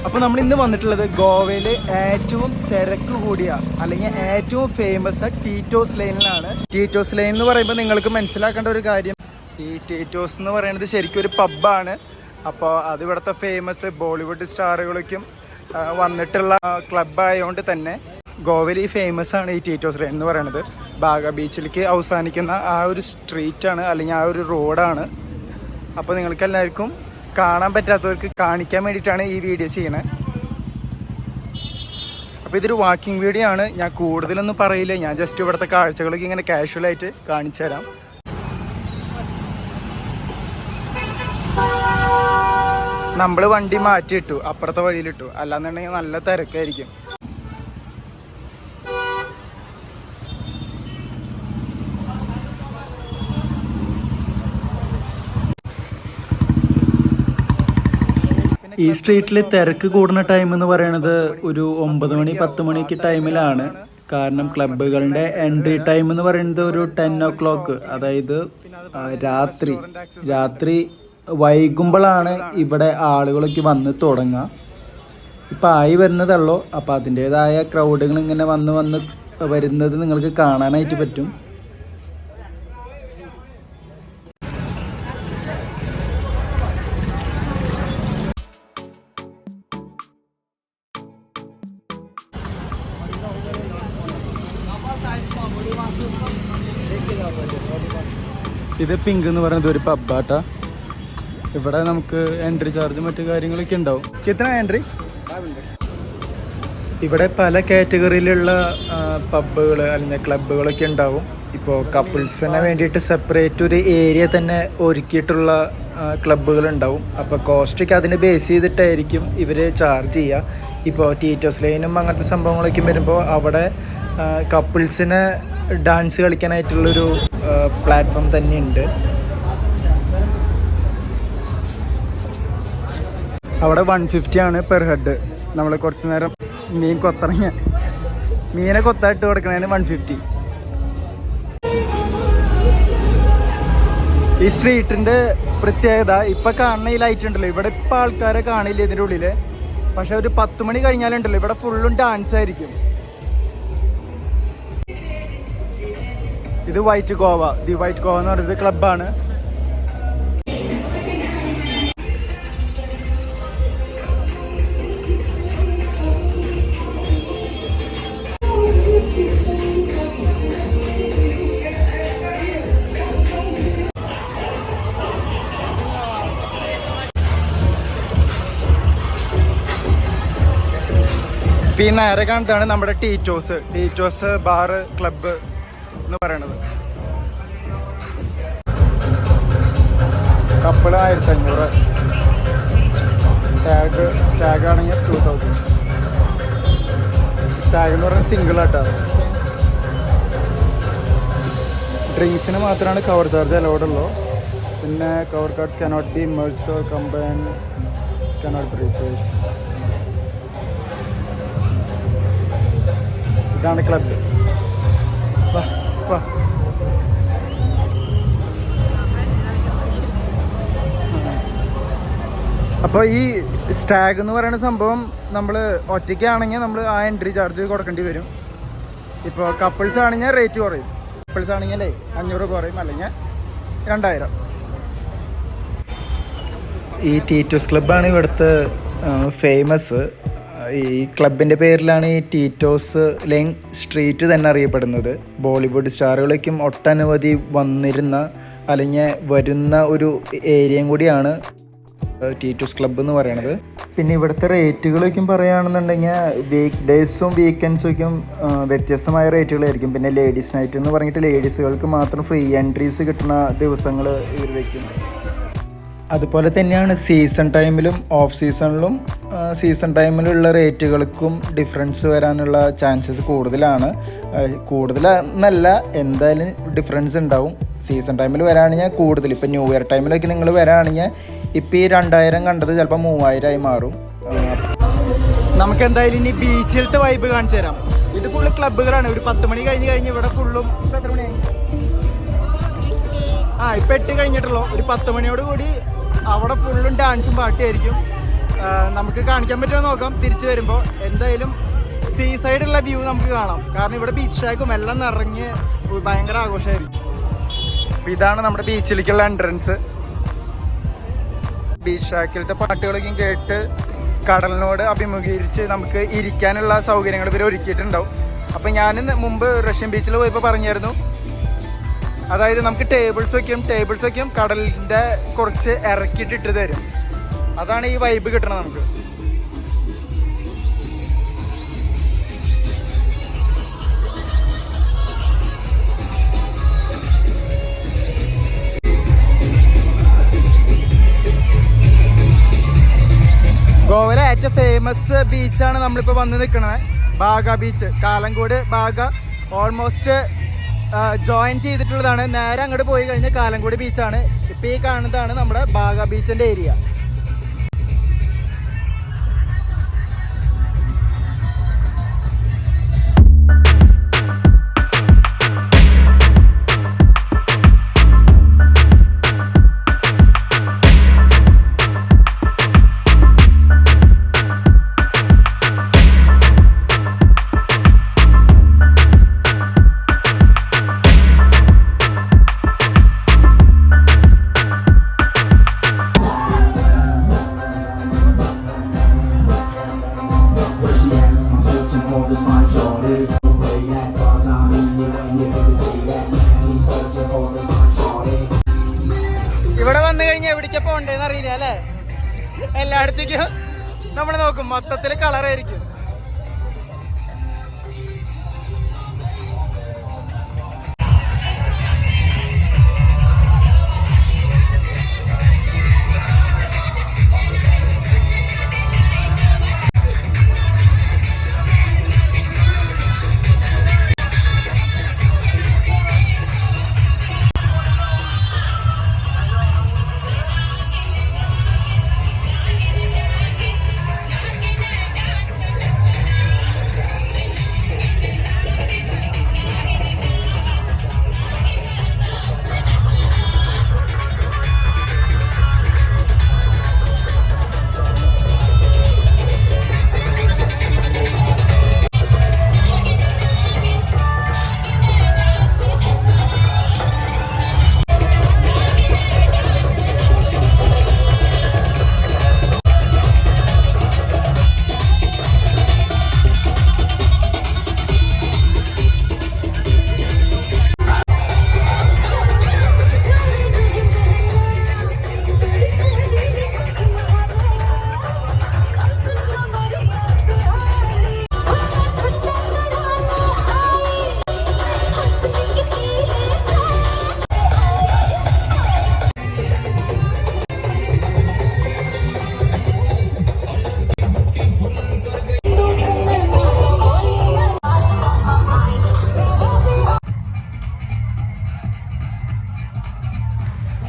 അപ്പോൾ നമ്മൾ ഇന്ന് വന്നിട്ടുള്ളത് ഗോവയിൽ ഏറ്റവും തിരക്ക് കൂടിയ അല്ലെങ്കിൽ ഏറ്റവും ഫേമസ് ടീറ്റോസ് ലൈനിലാണ്. ടീറ്റോസ് ലൈൻ എന്ന് പറയുമ്പോൾ നിങ്ങൾക്ക് മനസ്സിലാക്കേണ്ട ഒരു കാര്യം, ഈ ടീറ്റോസ് എന്ന് പറയുന്നത് ശരിക്കും ഒരു പബ്ബാണ്. അപ്പോൾ അത് ഇവിടുത്തെ ഫേമസ് ബോളിവുഡ് സ്റ്റാറുകൾക്കും വന്നിട്ടുള്ള ക്ലബ്ബായതുകൊണ്ട് തന്നെ ഗോവയിൽ ഈ ഫേമസ് ആണ് ഈ ടീറ്റോസ് ലൈൻ എന്ന് പറയുന്നത്. ബാഗ ബീച്ചിലേക്ക് അവസാനിക്കുന്ന ആ ഒരു സ്ട്രീറ്റാണ് അല്ലെങ്കിൽ ആ ഒരു റോഡാണ്. അപ്പോൾ നിങ്ങൾക്ക് എല്ലാവർക്കും കാണാൻ പറ്റാത്തവർക്ക് കാണിക്കാൻ വേണ്ടിയിട്ടാണ് ഈ വീഡിയോ ചെയ്യണത്. അപ്പോൾ ഇതൊരു വാക്കിംഗ് വീഡിയോ ആണ്. ഞാൻ കൂടുതലൊന്നും പറയില്ല, ഞാൻ ജസ്റ്റ് ഇവിടുത്തെ കാഴ്ചകളൊക്കെ ഇങ്ങനെ കാഷ്വലായിട്ട് കാണിച്ചു തരാം. നമ്മൾ വണ്ടി മാറ്റിയിട്ടു, അപ്പുറത്തെ വഴിയിലിട്ടു, അല്ലാന്നുണ്ടെങ്കിൽ നല്ല തിരക്കായിരിക്കും. ഈ സ്ട്രീറ്റിൽ തിരക്ക് കൂടുന്ന ടൈം എന്ന് പറയുന്നത് ഒരു 9 മണി 10 മണിക്ക് ടൈമിലാണ്. കാരണം ക്ലബ്ബുകളുടെ എൻട്രി ടൈം എന്ന് പറയുന്നത് ഒരു 10 o'clock, അതായത് രാത്രി വൈകുമ്പോഴാണ് ഇവിടെ ആളുകളൊക്കെ വന്ന് തുടങ്ങുക. ഇപ്പം ആയി വരുന്നതുള്ളൂ. അപ്പം അതിൻ്റേതായ ക്രൗഡുകൾ ഇങ്ങനെ വന്ന് വരുന്നത് നിങ്ങൾക്ക് കാണാനായിട്ട് പറ്റും. ഇത് പിങ്ക് എന്ന് പറയുന്നത് ഒരു പബ്ബാട്ടാ. ഇവിടെ നമുക്ക് എൻട്രി ചാർജ് മറ്റു കാര്യങ്ങളൊക്കെ ഉണ്ടാവും. എത്ര എൻട്രി? ഇവിടെ പല കാറ്റഗറിയിലുള്ള പബ്ബുകൾ അല്ലെങ്കിൽ ക്ലബ്ബുകളൊക്കെ ഉണ്ടാവും. ഇപ്പോൾ കപ്പിൾസിന് വേണ്ടിയിട്ട് സെപ്പറേറ്റ് ഒരു ഏരിയ തന്നെ ഒരുക്കിയിട്ടുള്ള ക്ലബ്ബുകൾ ഉണ്ടാവും. അപ്പോൾ കോസ്റ്റൊക്കെ അതിനെ ബേസ് ചെയ്തിട്ടായിരിക്കും ഇവർ ചാർജ് ചെയ്യുക. ഇപ്പോൾ ടീറ്റോസ് ലൈനും അങ്ങനത്തെ സംഭവങ്ങളൊക്കെ വരുമ്പോൾ അവിടെ കപ്പിൾസിന് ഡാൻസ് കളിക്കാനായിട്ടുള്ളൊരു പ്ലാറ്റ്ഫോം തന്നെയുണ്ട്. അവിടെ 150 ആണ് പെർ ഹെഡ്. നമ്മൾ കുറച്ച് നേരം മീനെ കൊത്തായിട്ട് കൊടുക്കണതിന് 150. ഈ സ്ട്രീറ്റിൻ്റെ പ്രത്യേകത ഇപ്പം കാണുന്ന ഈ ലൈറ്റ് ഉണ്ടല്ലോ, ഇവിടെ ഇപ്പം ആൾക്കാരെ കാണില്ല ഇതിൻ്റെ ഉള്ളിൽ. പക്ഷെ ഒരു 10 മണി കഴിഞ്ഞാലുണ്ടല്ലോ ഇവിടെ ഫുള്ളും ഡാൻസ് ആയിരിക്കും. ഇത് വൈറ്റ് ഗോവ എന്ന് പറയുന്നത് ക്ലബ്ബാണ്. പിന്നെ നേരെ കാണുന്നതാണ് നമ്മുടെ ടീറ്റോസ് ബാറ് ക്ലബ്ബ് എന്ന് പറയണത്. കപ്പിള് 1500, സ്റ്റാഗ് ആണെങ്കിൽ 2000. സ്റ്റാഗ് എന്ന് പറയുന്നത് സിംഗിൾ ആട്ടാ. ഡ്രിങ്ക്സിന് മാത്രമാണ് കവർ ചാർജ് അലൗഡ് ഉള്ളൂ. പിന്നെ cover cards cannot be merged or combined, cannot be replaced. ഇതാണ് ക്ലബ്ബ്. അപ്പോൾ ഈ സ്റ്റാഗ് എന്ന് പറയുന്ന സംഭവം നമ്മൾ ഒറ്റയ്ക്കാണെങ്കിൽ നമ്മൾ ആ എൻട്രി ചാർജ് കൊടുക്കേണ്ടി വരും. ഇപ്പോൾ കപ്പിൾസ് ആണെങ്കിൽ റേറ്റ് കുറയും. കപ്പിൾസ് ആണെങ്കിൽ 500 കുറയും, അല്ലെങ്കിൽ 2000. ഈ ടീറ്റോസ് ക്ലബ്ബാണ് ഇവിടുത്തെ ഫേമസ്. ഈ ക്ലബിൻ്റെ പേരിലാണ് ഈ ടീറ്റോസ് ലൈൻ സ്ട്രീറ്റ് തന്നെ അറിയപ്പെടുന്നത്. ബോളിവുഡ് സ്റ്റാറുകളേക്കും ഒട്ടനവധി വന്നിരുന്ന അല്ലെങ്കിൽ വരുന്ന ഒരു ഏരിയയും കൂടിയാണ് ടീറ്റോസ് ക്ലബ്ബ് എന്ന് പറയുന്നത്. പിന്നെ ഇവിടുത്തെ റേറ്റുകളൊക്കെ പറയുകയാണെന്നുണ്ടെങ്കിൽ വീക്ക് ഡേയ്സും വീക്കെൻഡ്സൊക്കെ വ്യത്യസ്തമായ റേറ്റുകളായിരിക്കും. പിന്നെ ലേഡീസ് നൈറ്റ് എന്ന് പറഞ്ഞിട്ട് ലേഡീസുകൾക്ക് മാത്രം ഫ്രീ എൻട്രീസ് കിട്ടുന്ന ദിവസങ്ങൾ ഇവർ വയ്ക്കും. അതുപോലെ തന്നെയാണ് സീസൺ ടൈമിലും ഓഫ് സീസൺ ടൈമിലുള്ള റേറ്റുകൾക്കും ഡിഫറൻസ് വരാനുള്ള ചാൻസസ് കൂടുതലാണ്. കൂടുതലെന്നല്ല, എന്തായാലും ഡിഫറൻസ് ഉണ്ടാവും. സീസൺ ടൈമിൽ വരാണെങ്കിൽ കൂടുതൽ. ഇപ്പോൾ ന്യൂ ഇയർ ടൈമിലൊക്കെ നിങ്ങൾ വരാണെങ്കിൽ ഇപ്പോൾ ഈ 2000 കണ്ടത് ചിലപ്പോൾ 3000 മാറും. നമുക്ക് എന്തായാലും ഇനി ബീച്ചിലത്തെ വൈബ് കാണിച്ചു തരാം. ഇത് ഫുള്ള് ക്ലബ്ബുകളാണ്. ഒരു 10 മണി കഴിഞ്ഞ് ഇവിടെ ഫുള്ളും എത്ര മണിയായി? ഇപ്പം 8 കഴിഞ്ഞിട്ടുള്ളൂ. ഒരു 10 മണിയോട് കൂടി അവിടെ ഫുള്ളും ഡാൻസും പാട്ടുമായിരിക്കും. നമുക്ക് കാണിക്കാൻ പറ്റുമോ നോക്കാം തിരിച്ചു വരുമ്പോൾ. എന്തായാലും സീ സൈഡുള്ള വ്യൂ നമുക്ക് കാണാം. കാരണം ഇവിടെ ബീച്ച് ഷാക്കും എല്ലാം നിറഞ്ഞ് ഭയങ്കര ആഘോഷമായിരിക്കും. അപ്പോൾ ഇതാണ് നമ്മുടെ ബീച്ചിലേക്കുള്ള എൻട്രൻസ്. ബീച്ച് ഷാക്കിലത്തെ പാട്ടുകളൊക്കെ കേട്ട് കടലിനോട് അഭിമുഖീകരിച്ച് നമുക്ക് ഇരിക്കാനുള്ള സൗകര്യങ്ങൾ ഇവർ ഒരുക്കിയിട്ടുണ്ടാവും. അപ്പം ഞാൻ മുമ്പ് റഷ്യൻ ബീച്ചിൽ പോയപ്പോൾ പറഞ്ഞായിരുന്നു, അതായത് നമുക്ക് ടേബിൾസ് വയ്ക്കും കടലിൻ്റെ കുറച്ച് ഇറക്കിയിട്ടിട്ട് തരും. അതാണ് ഈ വൈബ് കിട്ടണത് നമുക്ക്. ഗോവയിലെ ഏറ്റവും ഫേമസ് ബീച്ചാണ് നമ്മളിപ്പോൾ വന്ന് നിൽക്കുന്നത്, Baga beach. കാലങ്കോട് Baga almost join ചെയ്തിട്ടുള്ളതാണ്. നേരെ അങ്ങോട്ട് പോയി കഴിഞ്ഞാൽ കാലങ്കോട് ബീച്ചാണ്. ഇപ്പോൾ ഈ കാണുന്നതാണ് നമ്മുടെ ബാഗ ബീച്ചിൻ്റെ ഏരിയ. ഇവിടെ വന്നു കഴിഞ്ഞാൽ എവിടേക്കാ പോണ്ടേന്ന് അറിയില്ല അല്ലേ? എല്ലായിടത്തേക്കും നമ്മൾ നോക്കും, മൊത്തത്തിൽ കളറായിരിക്കും.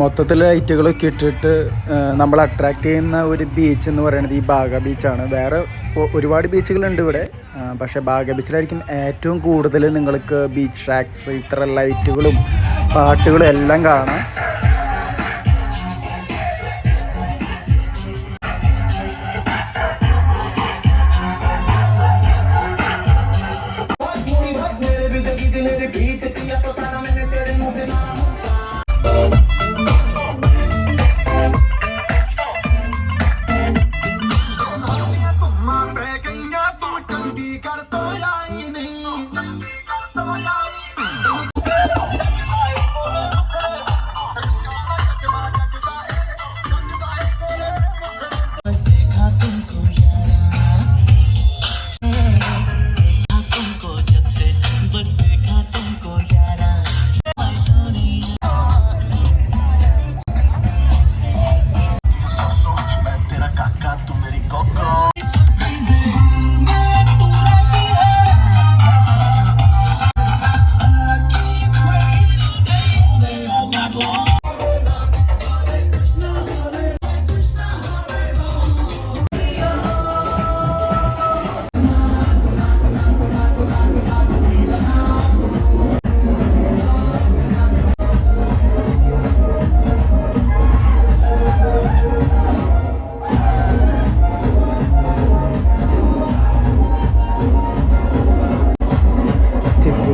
മൊത്തത്തിൽ ലൈറ്റുകളൊക്കെ ഇട്ടിട്ട് നമ്മൾ അട്രാക്റ്റ് ചെയ്യുന്ന ഒരു ബീച്ച് എന്ന് പറയുന്നത് ഈ ബാഗ ബീച്ചാണ്. വേറെ ഒരുപാട് ബീച്ചുകളുണ്ട് ഇവിടെ, പക്ഷേ ബാഗ ബീച്ചിലായിരിക്കും ഏറ്റവും കൂടുതൽ നിങ്ങൾക്ക് ബീച്ച് ട്രാക്സ്, ഇത്ര ലൈറ്റുകളും പാട്ടുകളും എല്ലാം കാണാം.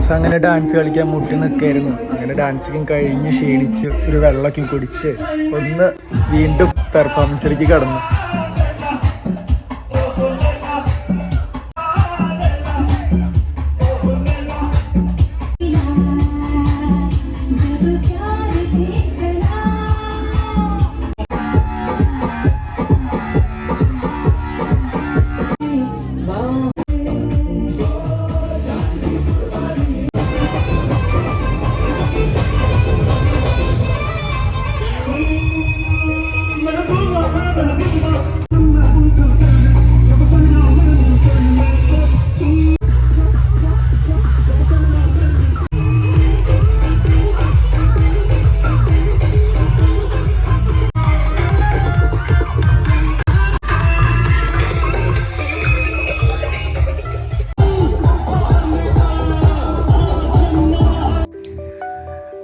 ടീറ്റോസ് അങ്ങനെ ഡാൻസ് കളിക്കാൻ മുട്ടി നിൽക്കായിരുന്നു. അങ്ങനെ ഡാൻസിങ് കഴിഞ്ഞ് ക്ഷീണിച്ച് ഒരു വെള്ളമൊക്കെ കുടിച്ച് ഒന്ന് വീണ്ടും പെർഫോമൻസിലേക്ക് കടന്നു.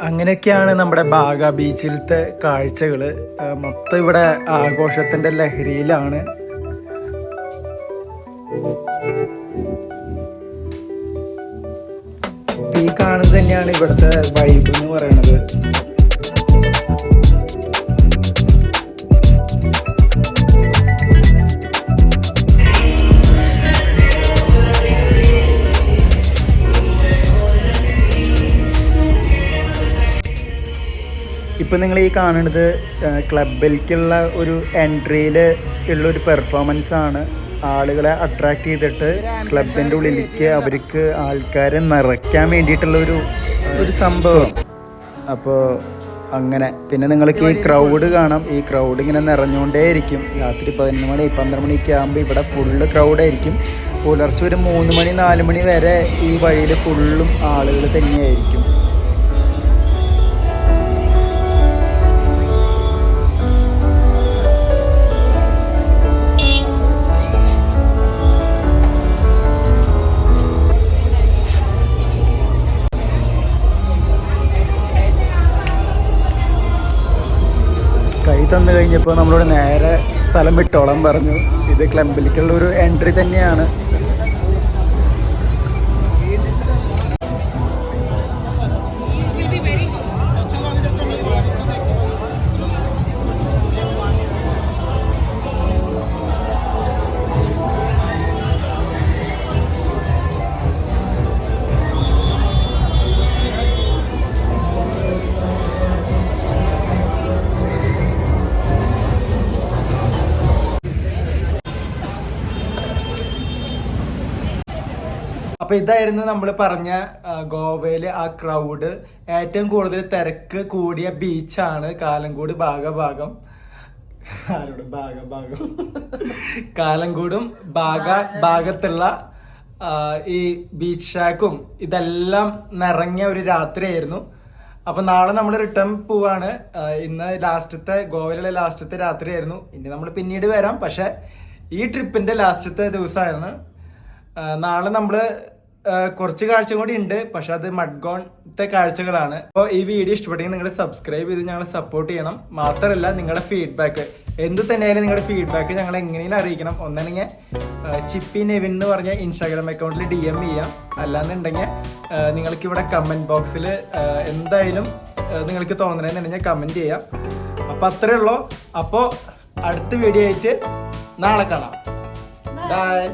അങ്ങനെയൊക്കെയാണ് നമ്മുടെ ബാഗ ബീച്ചിലത്തെ കാഴ്ചകൾ. മൊത്തം ഇവിടെ ആഘോഷത്തിൻ്റെ ലഹരിയിലാണ്. ഈ കാണുന്നത് തന്നെയാണ് ഇവിടുത്തെ വൈബ് എന്ന് പറയുന്നത്. ഇപ്പം നിങ്ങൾ ഈ കാണുന്നത് ക്ലബിലേക്കുള്ള ഒരു എൻട്രിയിൽ ഉള്ളൊരു പെർഫോമൻസാണ്. ആളുകളെ അട്രാക്റ്റ് ചെയ്തിട്ട് ക്ലബിൻ്റെ ഉള്ളിലേക്ക് അവർക്ക് ആൾക്കാരെ നിറയ്ക്കാൻ വേണ്ടിയിട്ടുള്ളൊരു സംഭവം. അപ്പോൾ അങ്ങനെ പിന്നെ നിങ്ങൾക്ക് ഈ ക്രൗഡ് കാണാം. ഈ ക്രൗഡ് ഇങ്ങനെ നിറഞ്ഞുകൊണ്ടേയിരിക്കും. രാത്രി 11 മണി 12 മണിയൊക്കെ ആകുമ്പോൾ ഇവിടെ ഫുള്ള് ക്രൗഡായിരിക്കും. പുലർച്ചെ ഒരു 3 മണി 4 മണി വരെ ഈ വഴിയിൽ ഫുള്ളും ആളുകൾ തന്നെയായിരിക്കും. കൈ തന്നു കഴിഞ്ഞപ്പോൾ നമ്മളോട് നേരെ സ്ഥലം വിട്ടോളം പറഞ്ഞു. ഇത് ക്ലബിലേക്കുള്ള ഒരു എൻട്രി തന്നെയാണ്. അപ്പോൾ ഇതായിരുന്നു നമ്മൾ പറഞ്ഞ ഗോവയിൽ ആ ക്രൗഡ്. ഏറ്റവും കൂടുതൽ തിരക്ക് കൂടിയ ബീച്ചാണ് കാലങ്കോട് ഭാഗം. കാലങ്കോടും ഭാഗത്തുള്ള ഈ ബീച്ച് ഷാക്കും ഇതെല്ലാം നിറഞ്ഞ ഒരു രാത്രിയായിരുന്നു. അപ്പം നാളെ നമ്മൾ റിട്ടേൺ പോവാണ്. ഇന്ന് ഗോവയിലുള്ള ലാസ്റ്റത്തെ രാത്രിയായിരുന്നു. ഇനി നമ്മൾ പിന്നീട് വരാം. പക്ഷെ ഈ ട്രിപ്പിൻ്റെ ലാസ്റ്റത്തെ ദിവസമാണ്. നാളെ നമ്മൾ കുറച്ച് കാഴ്ച കൂടി ഉണ്ട്. പക്ഷെ അത് മഡ്ഗോൺത്തെ കാഴ്ചകളാണ്. അപ്പോൾ ഈ വീഡിയോ ഇഷ്ടപ്പെട്ടെങ്കിൽ നിങ്ങൾ സബ്സ്ക്രൈബ് ചെയ്ത് ഞങ്ങളെ സപ്പോർട്ട് ചെയ്യണം. മാത്രമല്ല നിങ്ങളുടെ ഫീഡ്ബാക്ക് എന്ത് തന്നെയായാലും നിങ്ങളുടെ ഫീഡ്ബാക്ക് ഞങ്ങൾ എങ്ങനെയും അറിയിക്കണം. ഒന്നെങ്കിൽ ചിപ്പി നെവിൻ എന്ന് പറഞ്ഞ ഇൻസ്റ്റാഗ്രാം അക്കൗണ്ടിൽ DM ചെയ്യാം. അല്ലാന്നുണ്ടെങ്കിൽ നിങ്ങൾക്കിവിടെ കമൻറ്റ് ബോക്സിൽ എന്തായാലും നിങ്ങൾക്ക് തോന്നണമെന്നുണ്ടെങ്കിൽ കമൻറ്റ് ചെയ്യാം. അപ്പോൾ അത്രയേ ഉള്ളൂ. അപ്പോൾ അടുത്ത വീഡിയോ ആയിട്ട് നാളെ കാണാം. ബൈ.